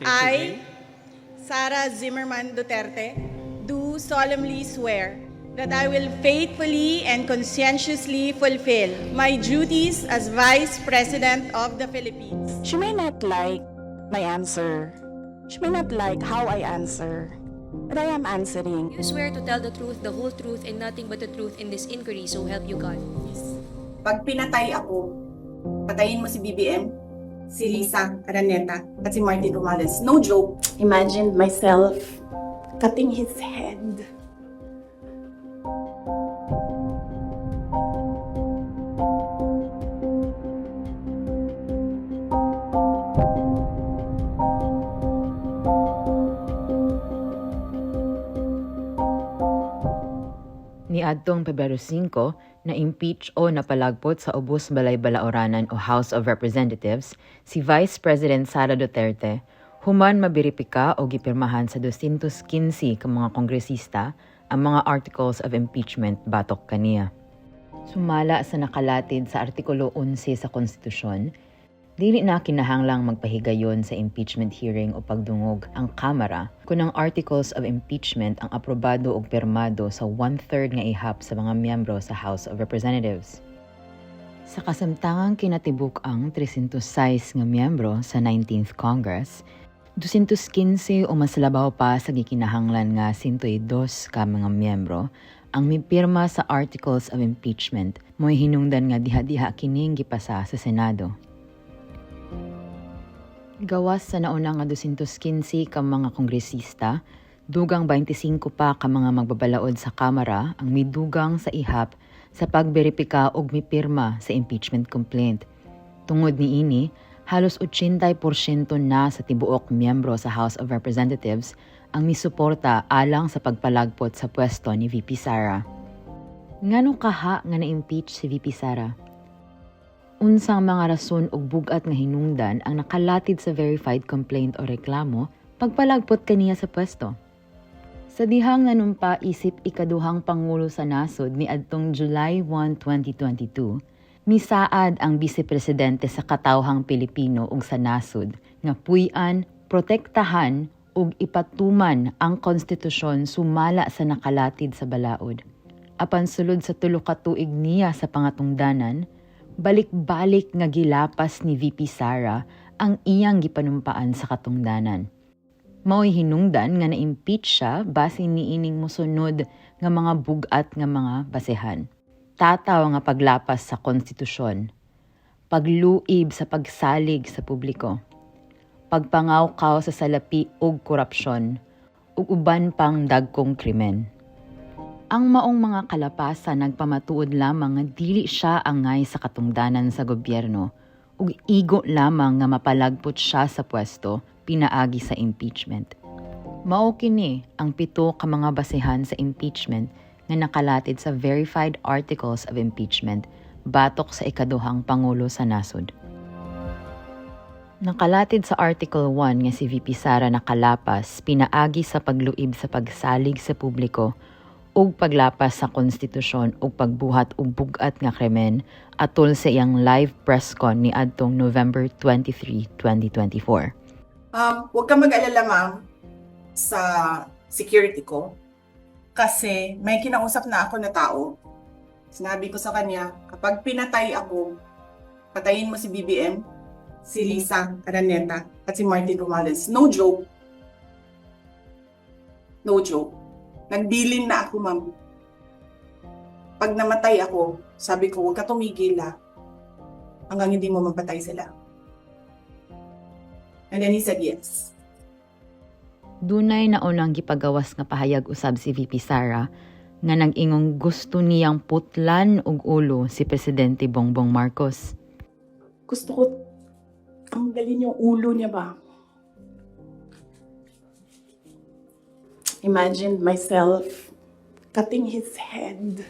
I, Sara Zimmerman Duterte, do solemnly swear that I will faithfully and conscientiously fulfill my duties as Vice President of the Philippines. She may not like my answer. She may not like how I answer. But I am answering. You swear to tell the truth, the whole truth, and nothing but the truth in this inquiry, so help you God. Pag pinatay ako, patayin mo si BBM, si Lisa Araneta, at si Martin Romales. No joke. Imagine myself cutting his head. Niadtong Pebrero 5, na-impeach o napalagpot sa Ubos Balay Balaoranan o House of Representatives si Vice President Sara Duterte, human mabiripika o gipirmahan sa 215 ka mga kongresista ang mga articles of impeachment batok kaniya. Sumala sa nakalatid sa Artikulo 11 sa Konstitusyon, dili na kinahanglang magpahigayon sa impeachment hearing o pagdungog ang Kamara kung ang articles of impeachment ang aprobado o pirmado sa 1/3 nga ihap sa mga miyembro sa House of Representatives. Sa kasamtangang kinatibuk ang 306 nga miyembro sa 19th Congress, 215 o mas labaw pa sa gikinahanglan nga 102 ka mga miyembro ang mipirma sa articles of impeachment mo'y hinungdan nga diha-diha kining gipasa sa Senado. Gawas sa nauna nga 215 ka mga kongresista, dugang 25 pa ka mga magbabalaod sa Kamara ang midugang sa ihap sa pagberipika og mipirma sa impeachment complaint. Tungod niini, halos 80% na sa tibuok miyembro sa House of Representatives ang misuporta alang sa pagpalagpot sa pwesto ni VP Sara. Ngano kaha nga na-impeach si VP Sara? Unsang mga rason ug bugat nga hinungdan ang nakalatid sa verified complaint o reklamo pagpalagpot kaniya sa pwesto. Sa dihang nanumpa isip ikaduhang Pangulo sa Nasod ni adtong July 1, 2022, misaad ang Vice Presidente sa Katawhang Pilipino ug sa Nasod nga puy-an, protektahan ug ipatuman ang konstitusyon sumala sa nakalatid sa balaod. Apan sulod sa tulo ka tuig niya sa pangatungdanan, balik-balik nga gilapas ni VP Sara ang iyang gipanumpaan sa katungdanan. Mao'y hinungdan nga na-impeach siya base niining mosunod nga mga bugat nga mga basehan. Tataw nga paglapas sa konstitusyon, pagluib sa pagsalig sa publiko, pagpangawkaw sa salapi ug korupsyon, ug uban pang dagkong krimen. Ang maong mga kalapasan nagpamatuod lamang nga dili siya angay sa katungdanan sa gobyerno ug igo lamang nga mapalagpot siya sa pwesto pinaagi sa impeachment. Mao kini ang 7 ka mga basehan sa impeachment nga nakalatid sa verified articles of impeachment batok sa ikaduhang Pangulo sa Nasod. Nakalatid sa Article 1 nga si VP Sara nakalapas pinaagi sa pagluib sa pagsalig sa publiko ug paglapas sa konstitusyon ug pagbuhat og bugat nga krimen atol sa iyang live press con ni adtong November 23, 2024. Huwag ka mag-alala, ma'am, sa security ko. Kasi may kinausap na ako na tao. Sinabi ko sa kanya, kapag pinatay ako, patayin mo si BBM, si Lisa Araneta, at si Martin Romales. No joke. No joke. Nagbilin na ako, ma'am. Pag namatay ako, sabi ko, huwag ka tumigil hanggang hindi mo mapatay sila. And then he said yes. Dunay naunang gipagawas nga pahayag usab si VP Sara nga nag-ingong gusto niyang putlan og ulo si Presidente Bongbong Marcos. Gusto ko tanggalin yung ulo niya ba? Imagine myself cutting his head.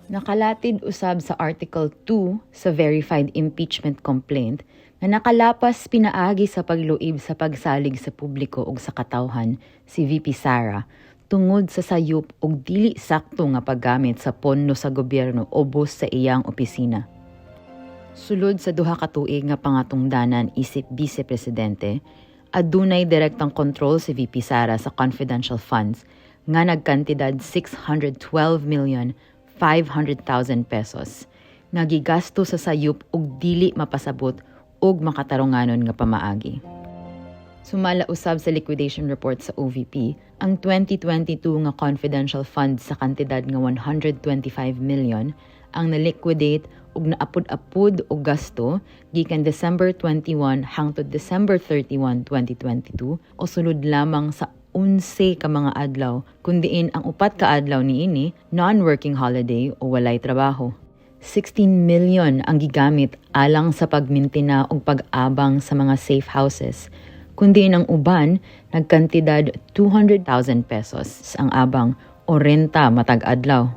Nakalatid usab sa Article 2 sa verified impeachment complaint nga nakalapas pinaagi sa pagluib sa pagsalig sa publiko ug sa katawhan si VP Sara tungod sa sayop ug dili sakto nga paggamit sa pondo sa gobyerno ubos sa iyang opisina. Sulod sa duha ka tuig nga pangatungdanan isip Vice Presidente, adunay direktang kontrol si VP Sara sa confidential funds nga nagkantidad 612,500,000 pesos nga gigasto sa sayop ug dili mapasabot ug makatarunganon nga pamaagi. Sumala usab sa liquidation report sa OVP ang 2022 nga confidential funds sa kantidad nga 125 million ang na-liquidate ug naapod-apod og gasto gikan December 21 hangtod December 31, 2022 o sulod lamang sa 11 ka mga adlaw kundiin ang 4 ka adlaw niini non-working holiday o walay trabaho. 16 million ang gigamit alang sa pagmintina og pag-abang sa mga safe houses kundi ang uban nagkantidad 200,000 pesos ang abang o renta matag adlaw.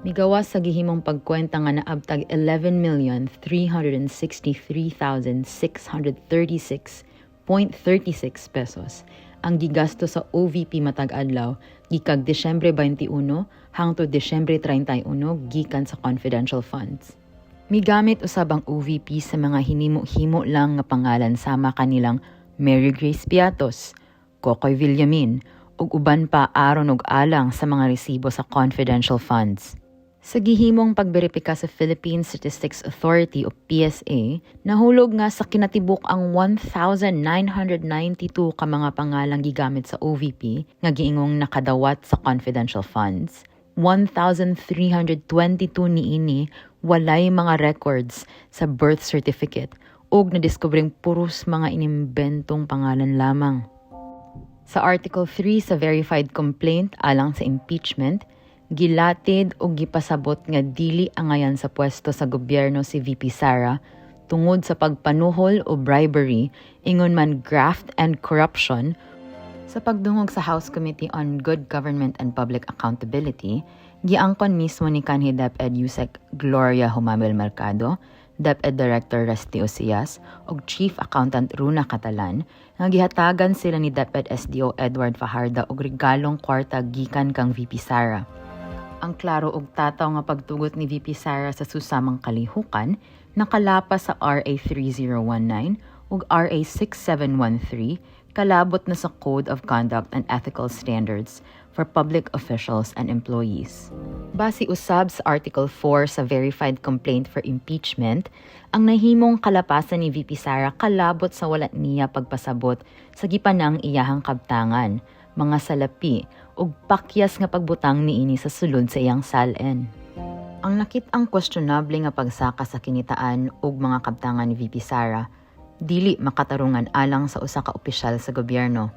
Migawas sa gihimong pagkwenta nga naabtag 11,363,636.36 pesos ang gigasto sa OVP matag adlaw gikag Disyembre 21 hangtod Disyembre 31 gikan sa confidential funds. Migamit usab ang OVP sa mga hinimo-himo lang nga pangalan sama kanilang Mary Grace Piatos, Kokoy Villamin, ug uban pa aron og alang sa mga resibo sa confidential funds. Sa gihimong pagberipika sa Philippine Statistics Authority o PSA, nahulog nga sa kinatibuk ang 1,992 ka mga pangalang gigamit sa OVP nga giingong nakadawat sa confidential funds. 1,322 niini walay mga records sa birth certificate ug nadiskubring puros mga inimbentong pangalan lamang. Sa Article 3 sa verified complaint alang sa impeachment, gilatid o gipasabot nga dili angayan sa pwesto sa gobyerno si VP Sara tungod sa pagpanuhol o bribery, ingon man graft and corruption. Sa pagdungog sa House Committee on Good Government and Public Accountability, giangkon mismo ni kanhi DepEd Yusek Gloria Humamel Mercado, DepEd Director Rusty Osias ug Chief Accountant Runa Catalan nga gihatagan sila ni DepEd SDO Edward Fajarda og regalong kwarta gikan kang VP Sara. Ang klaro og tataw nga pagtugot ni VP Sara sa susamang kalihukan nakalapas sa RA 3019 ug RA 6713 kalabot na sa Code of Conduct and Ethical Standards for Public Officials and Employees. Base usab sa Article 4 sa Verified Complaint for Impeachment, ang nahimong kalapasan ni VP Sara kalabot sa wala niya pagpasabot sa gipanang iyahang kabtangan, mga salapi ug pakyas nga pagbutang niini sa sulod sa iyang salen. Ang nakit-ang questionable nga pagsaka sa kinitaan ug mga kabtangan ni VP Sara, dili makatarungan alang sa usa ka opisyal sa gobyerno.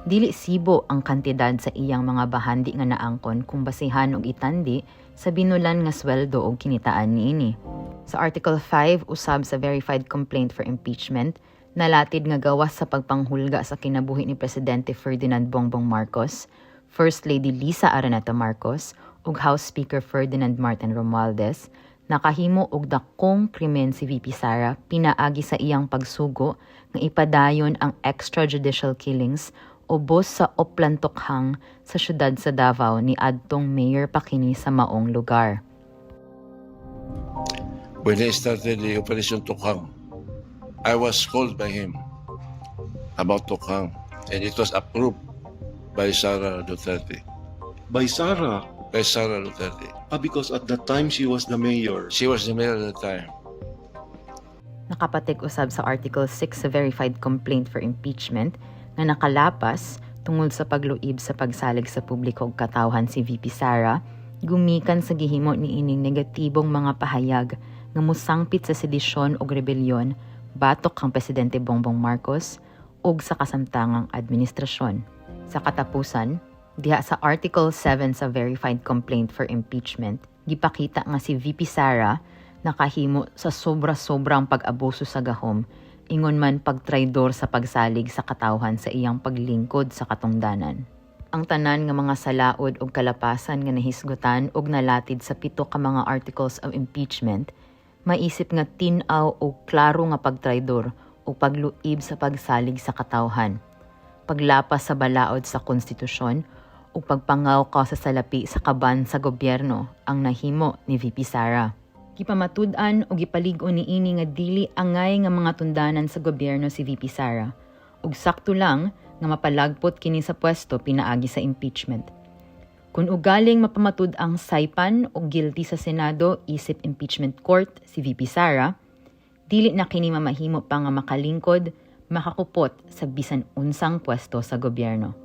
Dili sibo ang kantidad sa iyang mga bahandi nga naangkon kung basihan og itandi sa binulan nga sweldo og kinitaan niini. Sa Article 5 usab sa Verified Complaint for Impeachment, nalatid nga gawas sa pagpanghulga sa kinabuhi ni Presidente Ferdinand Bongbong Marcos, First Lady Lisa Araneta Marcos ug House Speaker Ferdinand Martin Romualdez, nakahimo og dakong krimen si VP Sara pinaagi sa iyang pagsugo nga ipadayon ang extrajudicial killings o bus sa Oplantokhang sa syudad sa Davao ni adtong mayor pa kini sa maong lugar. When I started the Operation Tokhang, I was called by him about Tokhang, and it was approved by Sara Duterte. By Sara. By Sara Duterte. Because at that time she was the mayor. She was the mayor at the time. Nakapatig usab sa Article 6 sa Verified Complaint for Impeachment nga nakalapas tungod sa pagluib sa pagsalig sa publiko og katawhan si VP Sara, gumikan sa gihimo niining negatibong mga pahayag nga musangpit sa sedisyon og rebelyon batok kang Presidente Bongbong Marcos ug sa kasamtangang administrasyon. Sa katapusan, diha sa Article 7 sa Verified Complaint for Impeachment, gipakita nga si VP Sara nakahimo sa sobra-sobrang pag-abuso sa gahom, ingon man pagtraidor sa pagsalig sa katawhan sa iyang paglingkod sa katungdanan. Ang tanan nga mga salaod ug kalapasan nga nahisgutan ug nalatid sa 7 ka mga articles of impeachment, maisip nga tin-aw o klaro nga pagtraidor o pagluib sa pagsalig sa katawhan, paglapas sa balaod sa konstitusyon o pagpangaw ka sa salapi sa kaban sa gobyerno ang nahimo ni VP Sara. Gipamatud-an o gipalig-on niini nga dili angay nga mga tundanan sa gobyerno si VP Sara ug sakto lang nga mapalagpot kini sa pwesto pinaagi sa impeachment. Kung ugaling mapamatud ang saypan o guilty sa Senado isip impeachment court si VP Sara, dili na kini mamahimo pa nga makalingkod, makakupot sa bisan unsang pwesto sa gobyerno.